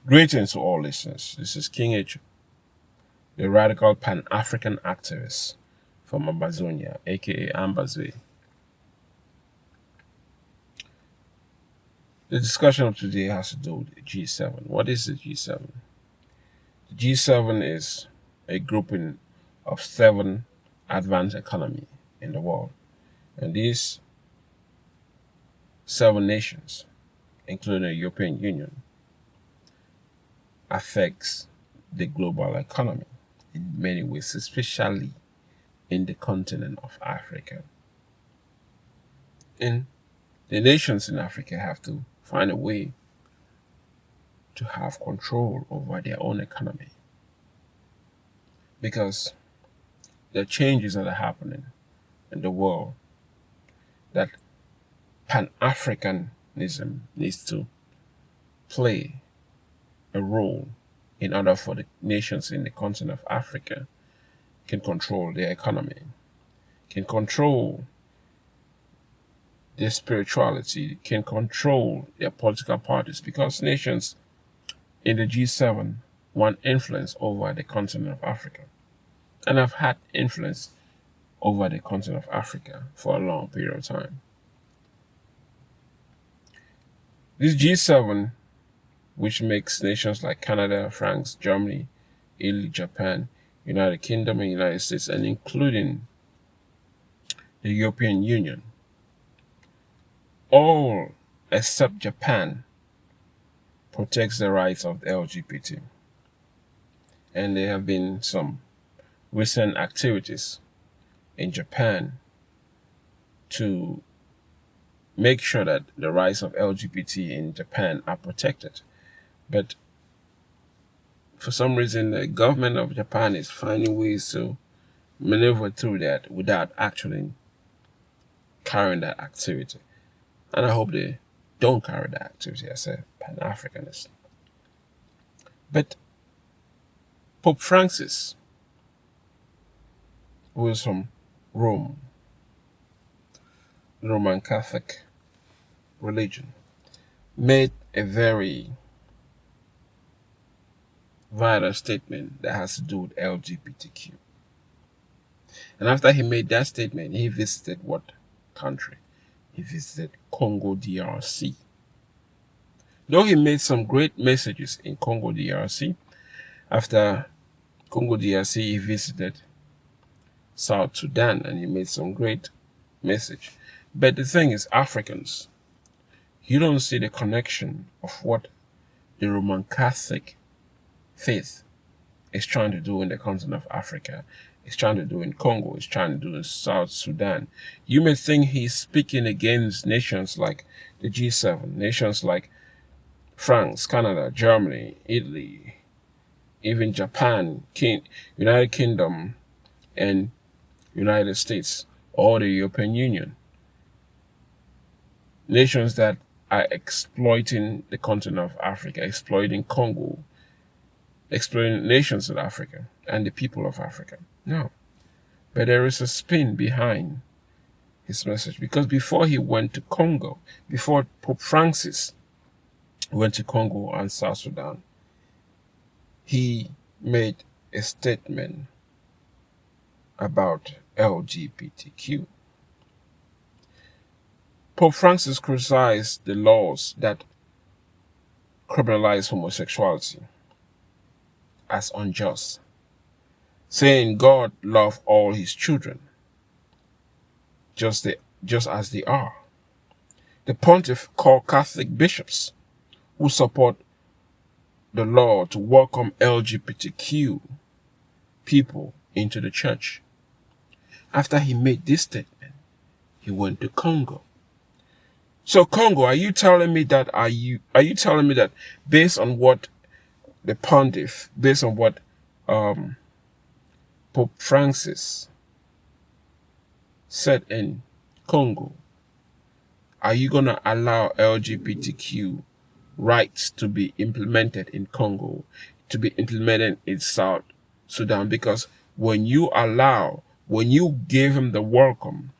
Greetings to all listeners. This is King Etchu, the radical Pan-African activist from Amazonia, aka Ambazwe. The discussion of today has to do with the G7. What is the G7? The G7 is a grouping of 7 advanced economies in the world. And these 7 nations, including the European Union, affects the global economy in many ways, especially in the continent of Africa. And the nations in Africa have to find a way to have control over their own economy, because the changes that are happening in the world, that Pan-Africanism needs to play a role in order for the nations in the continent of Africa can control their economy, can control their spirituality, can control their political parties, because nations in the G7 want influence over the continent of Africa and have had influence over the continent of Africa for a long period of time. This G7, which makes nations like Canada, France, Germany, Italy, Japan, United Kingdom, and United States, and including the European Union, all except Japan protects the rights of the LGBT. And there have been some recent activities in Japan to make sure that the rights of LGBT in Japan are protected. But for some reason, the government of Japan is finding ways to maneuver through that without actually carrying that activity. And I hope they don't carry that activity as a Pan-Africanist. But Pope Francis, who is from Rome, the Roman Catholic religion, made a very vital statement that has to do with LGBTQ. And after he made that statement, he visited what country? He visited Congo DRC. Though he made some great messages in Congo DRC, after Congo DRC, he visited South Sudan and he made some great message. But the thing is, Africans, you don't see the connection of what the Roman Catholic faith is trying to do in the continent of Africa. It's trying to do in Congo. It's trying to do in South Sudan. You may think he's speaking against nations like the G7, nations like France, Canada, Germany, Italy, even Japan, United Kingdom, and United States, or the European Union. Nations that are exploiting the continent of Africa, exploiting Congo, exploiting nations of Africa and the people of Africa. No. But there is a spin behind his message, because before he went to Congo, before Pope Francis went to Congo and South Sudan, he made a statement about LGBTQ. Pope Francis criticized the laws that criminalize homosexuality as unjust, saying God loves all his children just as they are. The pontiff called Catholic bishops who support the law to welcome LGBTQ people into the church. After he made this statement, he went to Congo. So Congo, are you telling me that based on what the pontiff, based on what Pope Francis said in Congo, are you going to allow LGBTQ rights to be implemented in Congo, to be implemented in South Sudan? Because when you gave him the welcome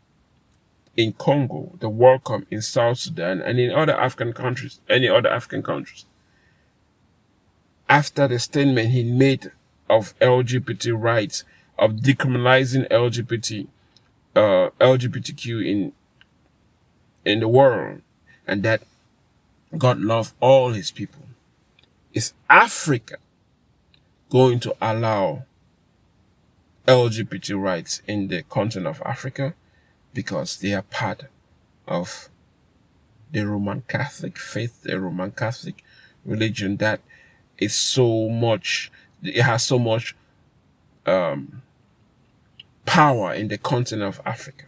in Congo, the welcome in South Sudan, and in other African countries, any other African countries, after the statement he made of LGBT rights, of decriminalizing LGBTQ in the world, and that God loves all his people. Is Africa going to allow LGBT rights in the continent of Africa? Because they are part of the Roman Catholic faith, the Roman Catholic religion that is so much, it has so much power in the continent of Africa.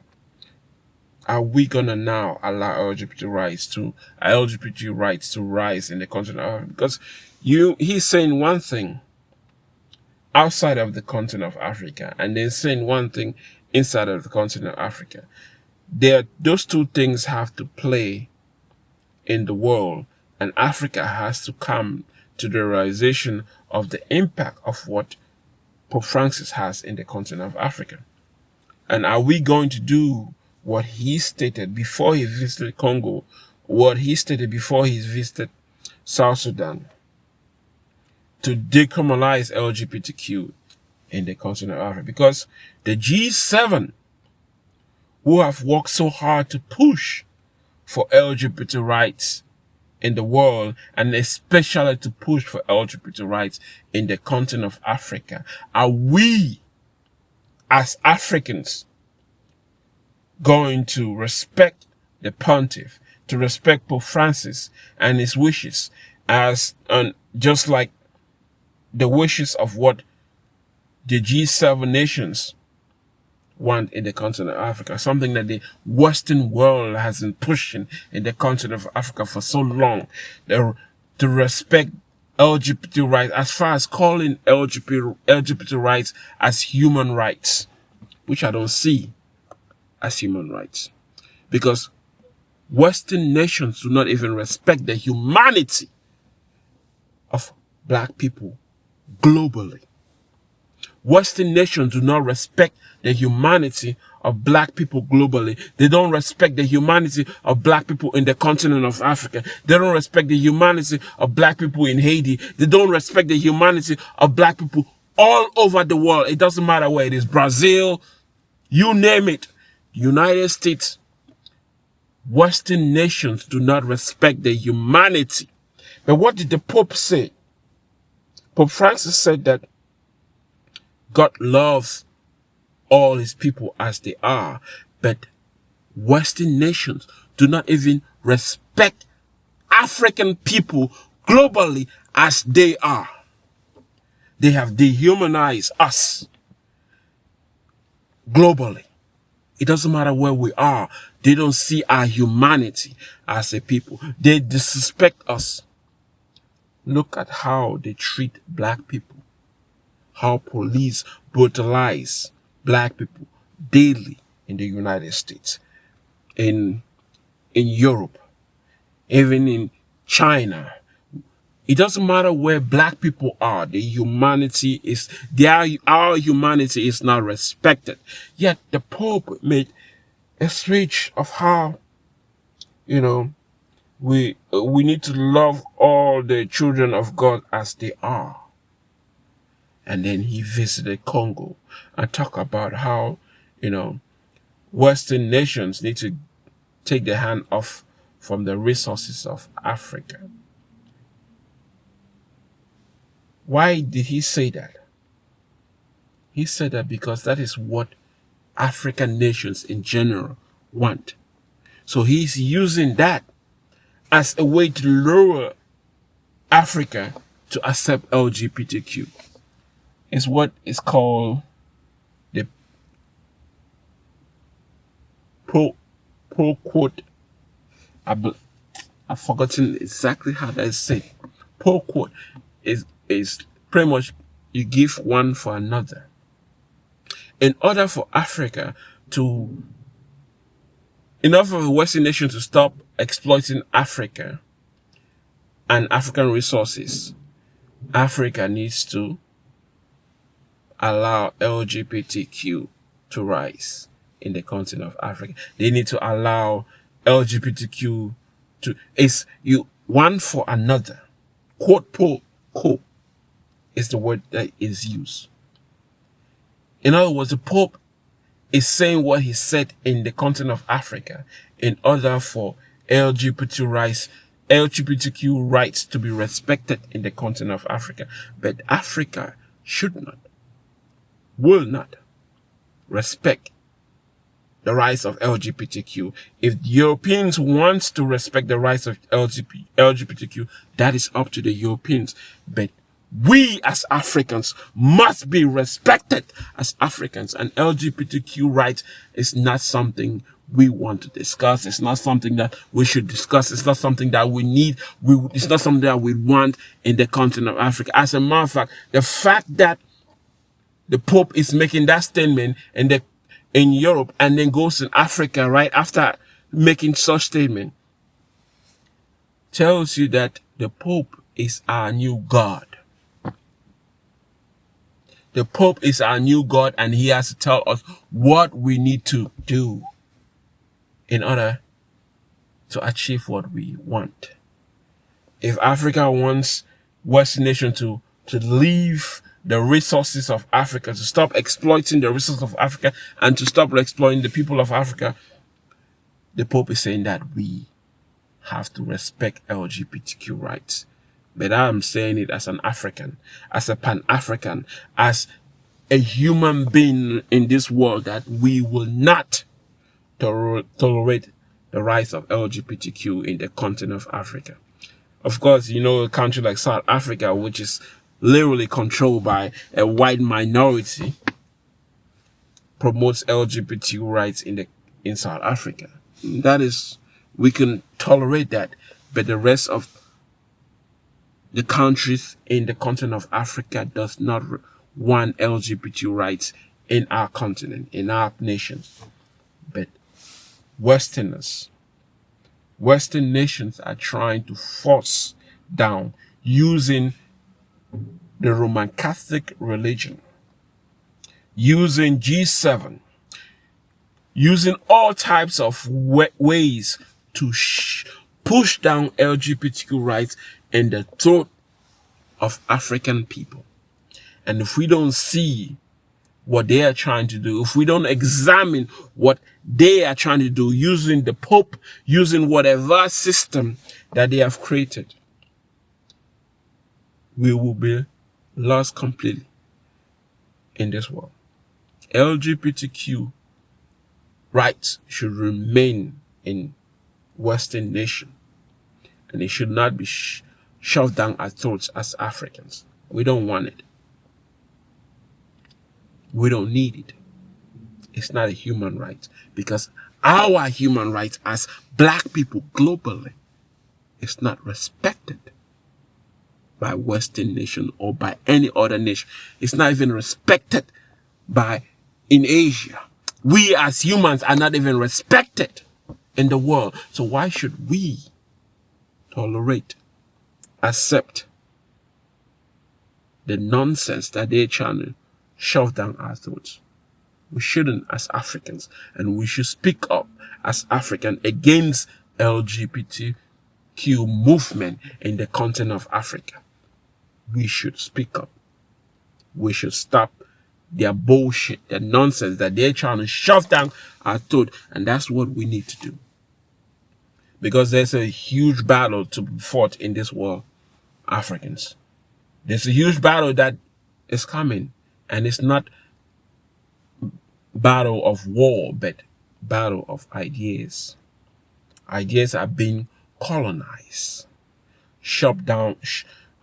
Are we gonna now allow LGBT rights to rise in the continent of Africa? Because he's saying one thing outside of the continent of Africa, and then saying one thing inside of the continent of Africa. Those two things have to play in the world, and Africa has to come to the realization of the impact of what Pope Francis has in the continent of Africa. And are we going to do what he stated before he visited Congo, what he stated before he visited South Sudan, to decriminalize LGBTQ in the continent of Africa? Because the G7, who have worked so hard to push for LGBT rights in the world, and especially to push for LGBT rights in the continent of Africa, are we as Africans going to respect the pontiff, to respect Pope Francis and his wishes, just like the wishes of what the G7 nations want in the continent of Africa, something that the Western world has been pushing in the continent of Africa for so long, to respect LGBT rights, as far as calling LGBT rights as human rights, which I don't see as human rights, because Western nations do not even respect the humanity of Black people globally. Western nations do not respect the humanity of Black people globally. They don't respect the humanity of Black people in the continent of Africa. They don't respect the humanity of Black people in Haiti. They don't respect the humanity of Black people all over the world. It doesn't matter where it is, Brazil, you name it. United States. Western nations do not respect the humanity. But what did the Pope say? Pope Francis said that God loves all his people as they are, but Western nations do not even respect African people globally as they are. They have dehumanized us globally. It doesn't matter where we are. They don't see our humanity as a people. They disrespect us. Look at how they treat Black people. How police brutalize Black people daily in the United States, in Europe, even in China. It doesn't matter where Black people are. Our humanity is not respected. Yet the Pope made a speech of how, we need to love all the children of God as they are. And then he visited Congo and talked about how, Western nations need to take their hand off from the resources of Africa. Why did he say that? He said that because that is what African nations in general want. So he's using that as a way to lower Africa to accept LGBTQ. It's what is called the pro quote. I've forgotten exactly how that is said. Pro quote is pretty much you give one for another. In order for Africa to, in order for the Western nation to stop exploiting Africa and African resources, Africa needs to allow LGBTQ to rise in the continent of Africa. They need to allow LGBTQ to, one for another. Quote, pro quote. is the word that is used. In other words, the Pope is saying what he said in the continent of Africa in order for LGBTQ rights to be respected in the continent of Africa. But Africa should not, will not respect the rights of LGBTQ. If the Europeans want to respect the rights of LGBTQ, that is up to the Europeans. But we as Africans must be respected as Africans, and LGBTQ rights is not something we want to discuss. It's not something that we should discuss. It's not something that we need. It's not something that we want in the continent of Africa. As a matter of fact, the fact that the Pope is making that statement in Europe and then goes in Africa right after making such statement tells you that the Pope is our new God. The Pope is our new God, and he has to tell us what we need to do in order to achieve what we want. If Africa wants Western nation to leave the resources of Africa, to stop exploiting the resources of Africa, and to stop exploiting the people of Africa, the Pope is saying that we have to respect LGBTQ rights. But I'm saying it as an African, as a Pan-African, as a human being in this world, that we will not tolerate the rights of LGBTQ in the continent of Africa. Of course, you know, a country like South Africa, which is literally controlled by a white minority, promotes LGBT rights in South Africa. That is, we can tolerate that, but the rest of the countries in the continent of Africa does not want LGBT rights in our continent, in our nation. But Western nations are trying to force down using the Roman Catholic religion, using G7, using all types of ways to push down LGBTQ rights in the throat of African people. And if we don't see what they are trying to do, if we don't examine what they are trying to do using the Pope, using whatever system that they have created, we will be lost completely in this world. LGBTQ rights should remain in Western nation, and it should not be shoved down our throats as Africans. We don't want it. We don't need it. It's not a human right, because our human rights as black people globally is not respected by Western nation or by any other nation. It's not even respected in Asia. We as humans are not even respected in the world. So why should we tolerate, accept the nonsense that they're trying to shove down our throats? We shouldn't as Africans, and we should speak up as African against LGBTQ movement in the continent of Africa. We should speak up. We should stop their bullshit, their nonsense that they're trying to shove down our throat, and that's what we need to do. Because there's a huge battle to be fought in this world, Africans. There's a huge battle that is coming, and it's not battle of war, but battle of ideas. Ideas are being colonized, shoved down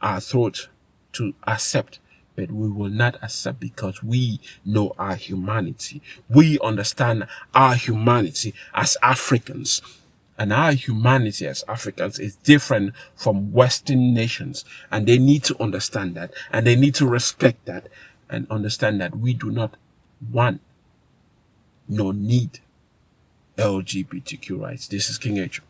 our throat to accept, but we will not accept because we know our humanity. We understand our humanity as Africans. And our humanity as Africans is different from Western nations. And they need to understand that. And they need to respect that. And understand that we do not want nor need LGBTQ rights. This is King Etchu.